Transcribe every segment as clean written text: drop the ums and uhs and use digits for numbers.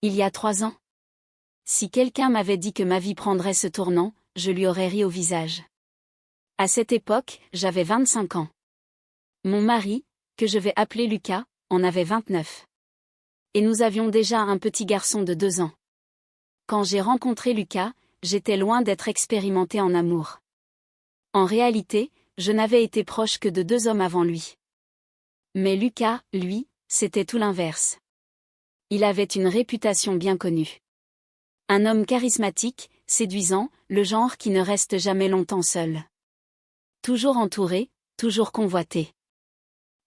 Il y a 3 ans. Si quelqu'un m'avait dit que ma vie prendrait ce tournant, je lui aurais ri au visage. À cette époque, j'avais 25 ans. Mon mari, que je vais appeler Lucas, en avait 29. Et nous avions déjà un petit garçon de 2 ans. Quand j'ai rencontré Lucas, j'étais loin d'être expérimenté en amour. En réalité, je n'avais été proche que de 2 hommes avant lui. Mais Lucas, lui, c'était tout l'inverse. Il avait une réputation bien connue. Un homme charismatique, séduisant, le genre qui ne reste jamais longtemps seul. Toujours entouré, toujours convoité.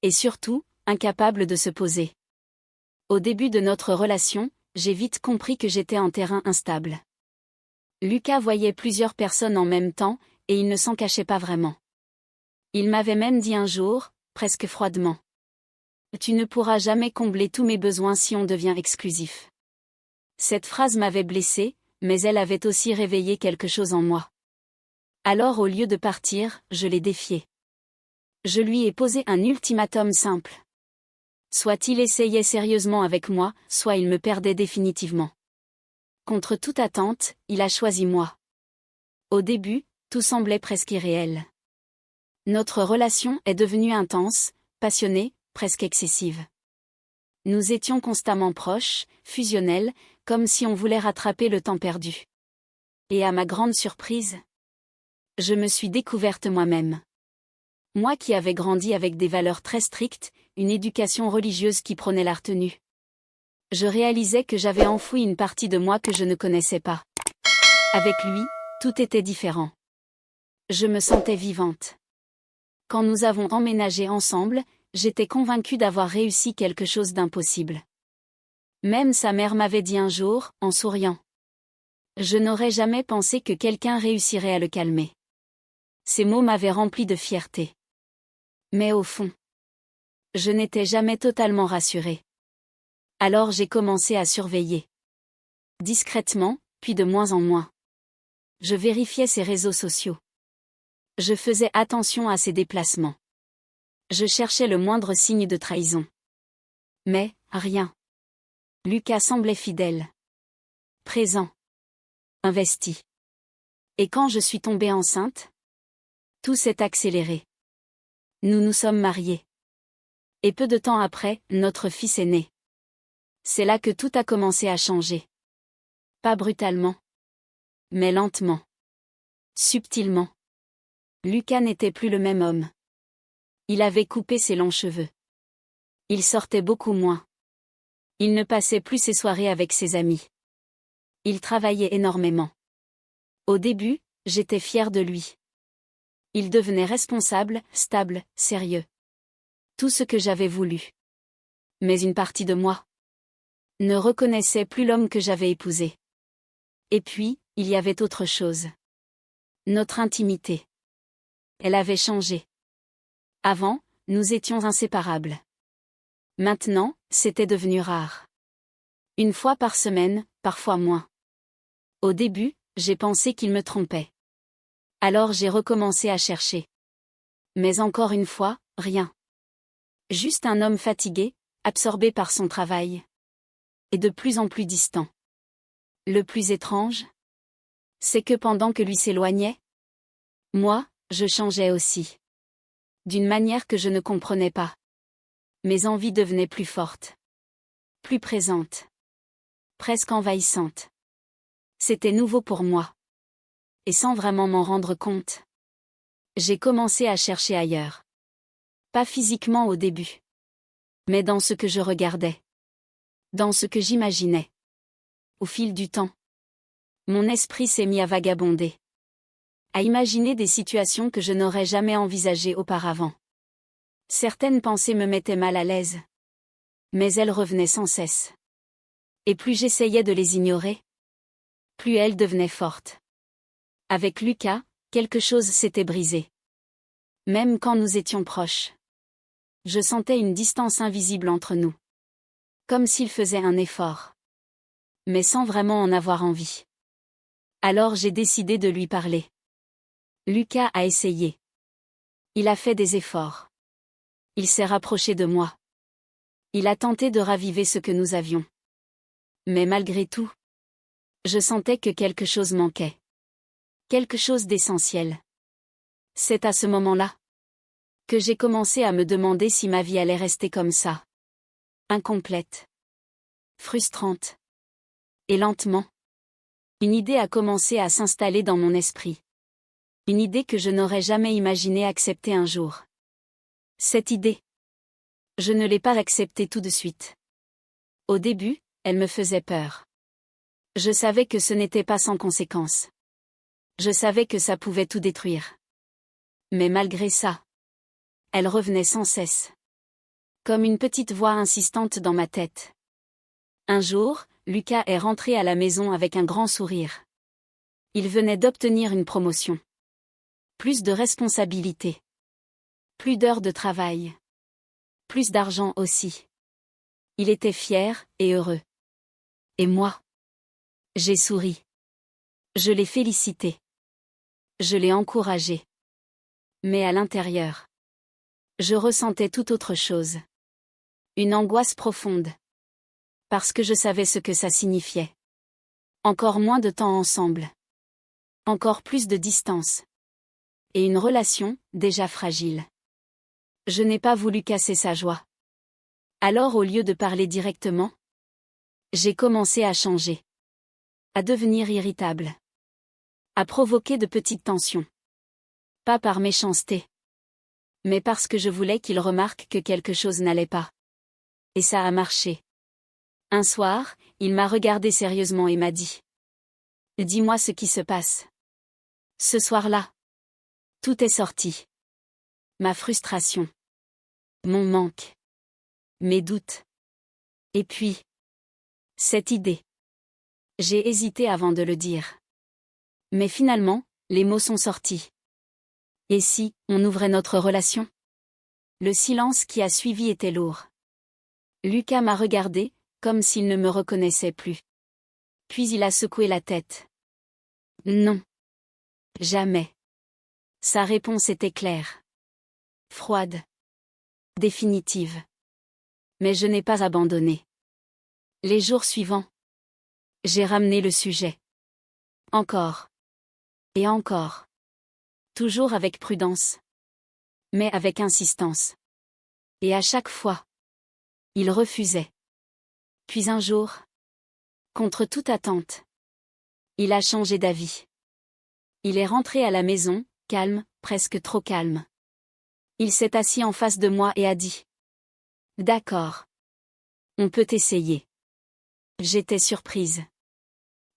Et surtout, incapable de se poser. Au début de notre relation, j'ai vite compris que j'étais en terrain instable. Lucas voyait plusieurs personnes en même temps, et il ne s'en cachait pas vraiment. Il m'avait même dit un jour, presque froidement. « Tu ne pourras jamais combler tous mes besoins si on devient exclusif. » Cette phrase m'avait blessée, mais elle avait aussi réveillé quelque chose en moi. Alors au lieu de partir, je l'ai défié. Je lui ai posé un ultimatum simple. Soit il essayait sérieusement avec moi, soit il me perdait définitivement. Contre toute attente, il a choisi moi. Au début, tout semblait presque irréel. Notre relation est devenue intense, passionnée, presque excessive. Nous étions constamment proches, fusionnels, comme si on voulait rattraper le temps perdu. Et à ma grande surprise, je me suis découverte moi-même. Moi qui avais grandi avec des valeurs très strictes, une éducation religieuse qui prônait la retenue. Je réalisais que j'avais enfoui une partie de moi que je ne connaissais pas. Avec lui, tout était différent. Je me sentais vivante. Quand nous avons emménagé ensemble, j'étais convaincue d'avoir réussi quelque chose d'impossible. Même sa mère m'avait dit un jour, en souriant. Je n'aurais jamais pensé que quelqu'un réussirait à le calmer. Ces mots m'avaient rempli de fierté. Mais au fond, je n'étais jamais totalement rassurée. Alors j'ai commencé à surveiller. Discrètement, puis de moins en moins. Je vérifiais ses réseaux sociaux. Je faisais attention à ses déplacements. Je cherchais le moindre signe de trahison. Mais, rien. Lucas semblait fidèle. Présent. Investi. Et quand je suis tombée enceinte, tout s'est accéléré. Nous nous sommes mariés. Et peu de temps après, notre fils est né. C'est là que tout a commencé à changer. Pas brutalement. Mais lentement. Subtilement. Lucas n'était plus le même homme. Il avait coupé ses longs cheveux. Il sortait beaucoup moins. Il ne passait plus ses soirées avec ses amis. Il travaillait énormément. Au début, j'étais fière de lui. Il devenait responsable, stable, sérieux. Tout ce que j'avais voulu. Mais une partie de moi ne reconnaissait plus l'homme que j'avais épousé. Et puis, il y avait autre chose. Notre intimité. Elle avait changé. Avant, nous étions inséparables. Maintenant, c'était devenu rare. Une fois par semaine, parfois moins. Au début, j'ai pensé qu'il me trompait. Alors j'ai recommencé à chercher. Mais encore une fois, rien. Juste un homme fatigué, absorbé par son travail. Et de plus en plus distant. Le plus étrange, c'est que pendant que lui s'éloignait, moi, je changeais aussi. D'une manière que je ne comprenais pas. Mes envies devenaient plus fortes. Plus présentes. Presque envahissantes. C'était nouveau pour moi. Et sans vraiment m'en rendre compte, j'ai commencé à chercher ailleurs. Pas physiquement au début. Mais dans ce que je regardais. Dans ce que j'imaginais. Au fil du temps, mon esprit s'est mis à vagabonder. À imaginer des situations que je n'aurais jamais envisagées auparavant. Certaines pensées me mettaient mal à l'aise. Mais elles revenaient sans cesse. Et plus j'essayais de les ignorer, plus elles devenaient fortes. Avec Lucas, quelque chose s'était brisé. Même quand nous étions proches. Je sentais une distance invisible entre nous. Comme s'il faisait un effort. Mais sans vraiment en avoir envie. Alors j'ai décidé de lui parler. Lucas a essayé. Il a fait des efforts. Il s'est rapproché de moi. Il a tenté de raviver ce que nous avions. Mais malgré tout, je sentais que quelque chose manquait. Quelque chose d'essentiel. C'est à ce moment-là que j'ai commencé à me demander si ma vie allait rester comme ça. Incomplète. Frustrante. Et lentement, une idée a commencé à s'installer dans mon esprit. Une idée que je n'aurais jamais imaginé accepter un jour. Cette idée, je ne l'ai pas acceptée tout de suite. Au début, elle me faisait peur. Je savais que ce n'était pas sans conséquence. Je savais que ça pouvait tout détruire. Mais malgré ça, elle revenait sans cesse. Comme une petite voix insistante dans ma tête. Un jour, Lucas est rentré à la maison avec un grand sourire. Il venait d'obtenir une promotion. Plus de responsabilités. Plus d'heures de travail. Plus d'argent aussi. Il était fier et heureux. Et moi? J'ai souri. Je l'ai félicité. Je l'ai encouragé. Mais à l'intérieur, je ressentais tout autre chose. Une angoisse profonde. Parce que je savais ce que ça signifiait. Encore moins de temps ensemble. Encore plus de distance. Et une relation, déjà fragile. Je n'ai pas voulu casser sa joie. Alors au lieu de parler directement, j'ai commencé à changer. À devenir irritable. À provoquer de petites tensions. Pas par méchanceté. Mais parce que je voulais qu'il remarque que quelque chose n'allait pas. Et ça a marché. Un soir, il m'a regardé sérieusement et m'a dit. Dis-moi ce qui se passe. Ce soir-là. Tout est sorti. Ma frustration. Mon manque. Mes doutes. Et puis. Cette idée. J'ai hésité avant de le dire. Mais finalement, les mots sont sortis. Et si, on ouvrait notre relation? Le silence qui a suivi était lourd. Lucas m'a regardé, comme s'il ne me reconnaissait plus. Puis il a secoué la tête. Non. Jamais. Sa réponse était claire. Froide. Définitive. Mais je n'ai pas abandonné. Les jours suivants, j'ai ramené le sujet. Encore. Et encore. Toujours avec prudence. Mais avec insistance. Et à chaque fois, il refusait. Puis un jour, contre toute attente, il a changé d'avis. Il est rentré à la maison, calme, presque trop calme. Il s'est assis en face de moi et a dit. D'accord. On peut essayer. J'étais surprise.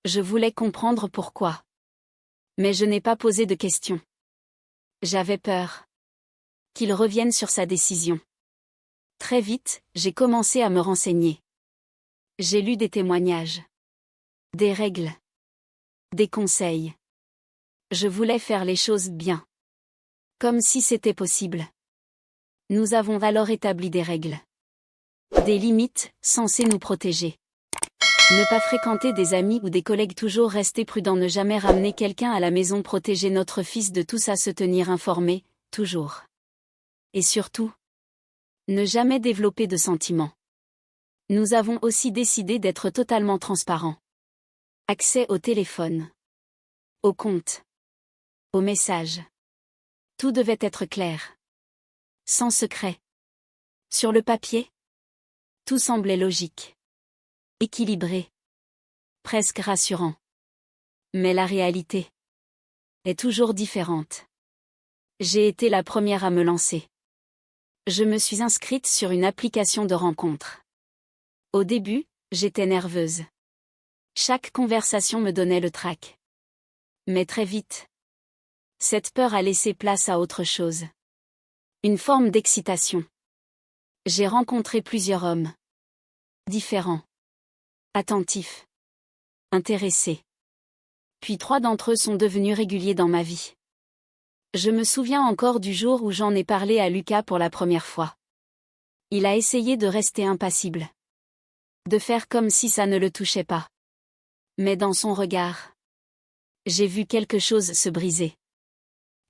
Je voulais comprendre pourquoi. Mais je n'ai pas posé de questions. J'avais peur. Qu'il revienne sur sa décision. Très vite, j'ai commencé à me renseigner. J'ai lu des témoignages. Des règles. Des conseils. Je voulais faire les choses bien. Comme si c'était possible. Nous avons alors établi des règles. Des limites, censées nous protéger. Ne pas fréquenter des amis ou des collègues, toujours rester prudent, ne jamais ramener quelqu'un à la maison, protéger notre fils de tout ça, se tenir informé, toujours. Et surtout, ne jamais développer de sentiments. Nous avons aussi décidé d'être totalement transparents. Accès au téléphone. Au compte. Aux messages. Tout devait être clair. Sans secret. Sur le papier, tout semblait logique. Équilibré. Presque rassurant. Mais la réalité est toujours différente. J'ai été la première à me lancer. Je me suis inscrite sur une application de rencontre. Au début, j'étais nerveuse. Chaque conversation me donnait le trac. Mais très vite, cette peur a laissé place à autre chose. Une forme d'excitation. J'ai rencontré plusieurs hommes. Différents. Attentifs. Intéressés. Puis 3 d'entre eux sont devenus réguliers dans ma vie. Je me souviens encore du jour où j'en ai parlé à Lucas pour la première fois. Il a essayé de rester impassible. De faire comme si ça ne le touchait pas. Mais dans son regard, j'ai vu quelque chose se briser.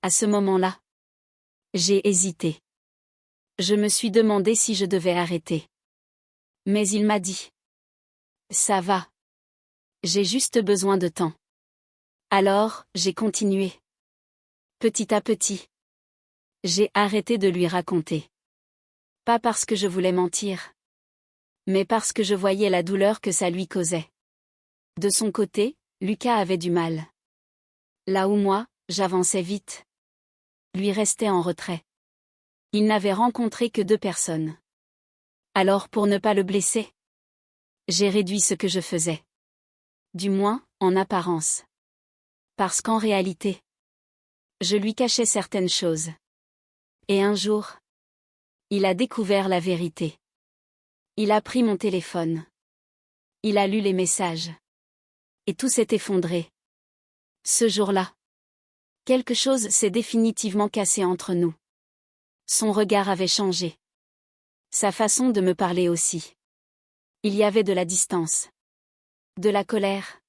À ce moment-là, j'ai hésité. Je me suis demandé si je devais arrêter. Mais il m'a dit. Ça va, J'ai juste besoin de temps. Alors, j'ai continué. Petit à petit. J'ai arrêté de lui raconter. Pas parce que je voulais mentir. Mais parce que je voyais la douleur que ça lui causait. De son côté, Lucas avait du mal. Là où moi, j'avançais vite. Lui restait en retrait. Il n'avait rencontré que 2 personnes. Alors pour ne pas le blesser, j'ai réduit ce que je faisais. Du moins, en apparence. Parce qu'en réalité, je lui cachais certaines choses. Et un jour, il a découvert la vérité. Il a pris mon téléphone. Il a lu les messages. Et tout s'est effondré. Ce jour-là, quelque chose s'est définitivement cassé entre nous. Son regard avait changé. Sa façon de me parler aussi. Il y avait de la distance. De la colère.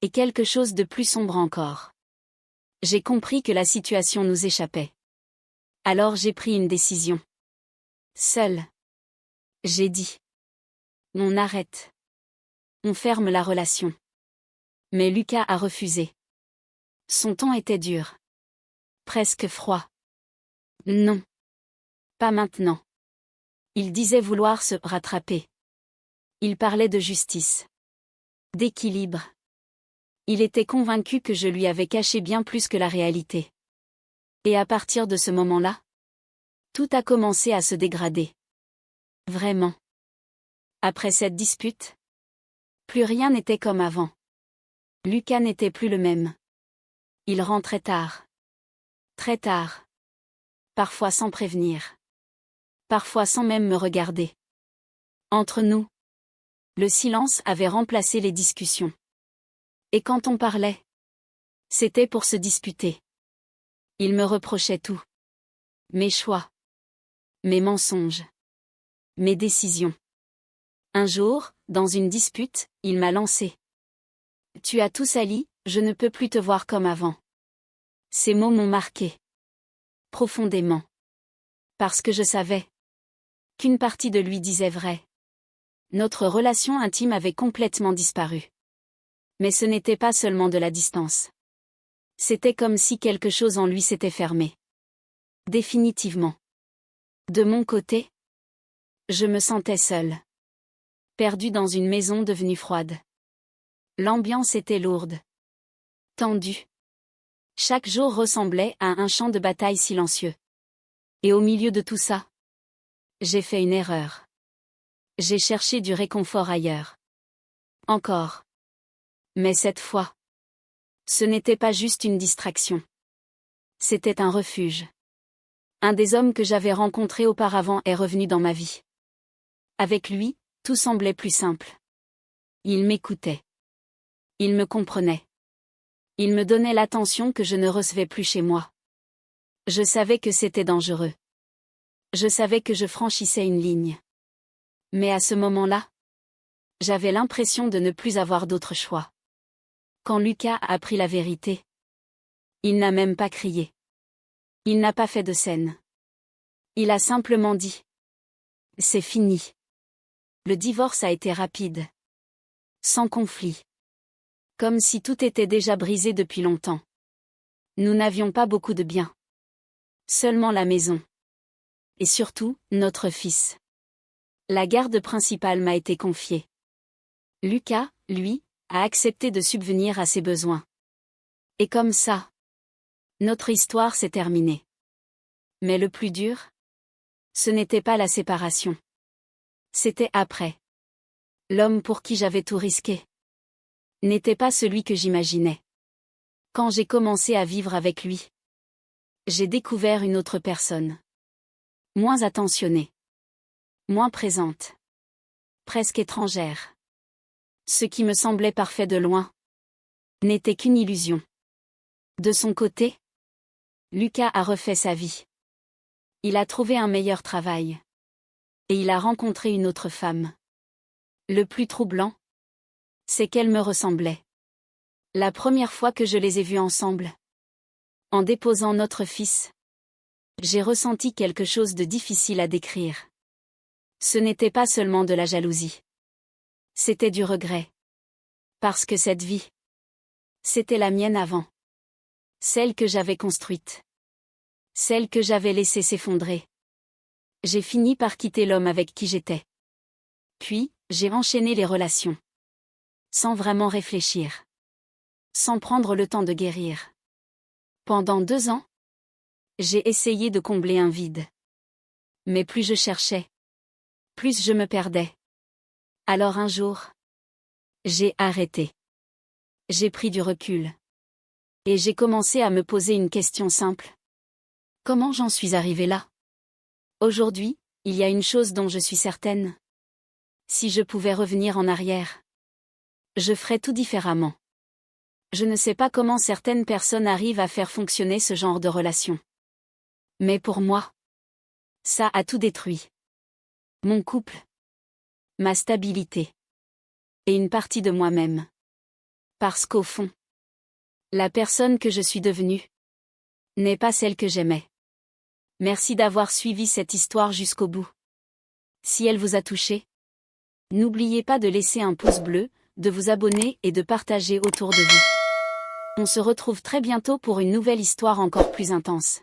Et quelque chose de plus sombre encore. J'ai compris que la situation nous échappait. Alors j'ai pris une décision. Seule. J'ai dit. On arrête. On ferme la relation. Mais Lucas a refusé. Son ton était dur. Presque froid. Non. Pas maintenant. Il disait vouloir se rattraper. Il parlait de justice. D'équilibre. Il était convaincu que je lui avais caché bien plus que la réalité. Et à partir de ce moment-là, tout a commencé à se dégrader. Vraiment. Après cette dispute, plus rien n'était comme avant. Lucas n'était plus le même. Il rentrait tard. Très tard. Parfois sans prévenir. Parfois sans même me regarder. Entre nous, le silence avait remplacé les discussions. Et quand on parlait, c'était pour se disputer. Il me reprochait tout. Mes choix. Mes mensonges. Mes décisions. Un jour, dans une dispute, il m'a lancé. Tu as tout sali, je ne peux plus te voir comme avant. Ces mots m'ont marqué. Profondément. Parce que je savais qu'une partie de lui disait vrai. Notre relation intime avait complètement disparu. Mais ce n'était pas seulement de la distance. C'était comme si quelque chose en lui s'était fermé. Définitivement. De mon côté, je me sentais seule. Perdue dans une maison devenue froide. L'ambiance était lourde. Tendue. Chaque jour ressemblait à un champ de bataille silencieux. Et au milieu de tout ça, j'ai fait une erreur. J'ai cherché du réconfort ailleurs. Encore. Mais cette fois, ce n'était pas juste une distraction. C'était un refuge. Un des hommes que j'avais rencontré auparavant est revenu dans ma vie. Avec lui, tout semblait plus simple. Il m'écoutait. Il me comprenait. Il me donnait l'attention que je ne recevais plus chez moi. Je savais que c'était dangereux. Je savais que je franchissais une ligne. Mais à ce moment-là, j'avais l'impression de ne plus avoir d'autre choix. Quand Lucas a appris la vérité, il n'a même pas crié. Il n'a pas fait de scène. Il a simplement dit. C'est fini. Le divorce a été rapide. Sans conflit. Comme si tout était déjà brisé depuis longtemps. Nous n'avions pas beaucoup de biens. Seulement la maison. Et surtout, notre fils. La garde principale m'a été confiée. Lucas, lui, a accepté de subvenir à ses besoins. Et comme ça, notre histoire s'est terminée. Mais le plus dur, ce n'était pas la séparation. C'était après. L'homme pour qui j'avais tout risqué n'était pas celui que j'imaginais. Quand j'ai commencé à vivre avec lui, j'ai découvert une autre personne. Moins attentionnée. Moins présente. Presque étrangère. Ce qui me semblait parfait de loin n'était qu'une illusion. De son côté, Lucas a refait sa vie. Il a trouvé un meilleur travail. Et il a rencontré une autre femme. Le plus troublant, c'est qu'elle me ressemblait. La première fois que je les ai vus ensemble, en déposant notre fils, j'ai ressenti quelque chose de difficile à décrire. Ce n'était pas seulement de la jalousie. C'était du regret. Parce que cette vie, c'était la mienne avant. Celle que j'avais construite. Celle que j'avais laissée s'effondrer. J'ai fini par quitter l'homme avec qui j'étais. Puis, j'ai enchaîné les relations. Sans vraiment réfléchir. Sans prendre le temps de guérir. Pendant 2 ans, j'ai essayé de combler un vide. Mais plus je cherchais, plus je me perdais. Alors un jour, j'ai arrêté. J'ai pris du recul. Et j'ai commencé à me poser une question simple. Comment j'en suis arrivée là? Aujourd'hui, il y a une chose dont je suis certaine. Si je pouvais revenir en arrière, je ferais tout différemment. Je ne sais pas comment certaines personnes arrivent à faire fonctionner ce genre de relation. Mais pour moi, ça a tout détruit. Mon couple, ma stabilité, et une partie de moi-même. Parce qu'au fond, la personne que je suis devenue n'est pas celle que j'aimais. Merci d'avoir suivi cette histoire jusqu'au bout. Si elle vous a touché, n'oubliez pas de laisser un pouce bleu, de vous abonner et de partager autour de vous. On se retrouve très bientôt pour une nouvelle histoire encore plus intense.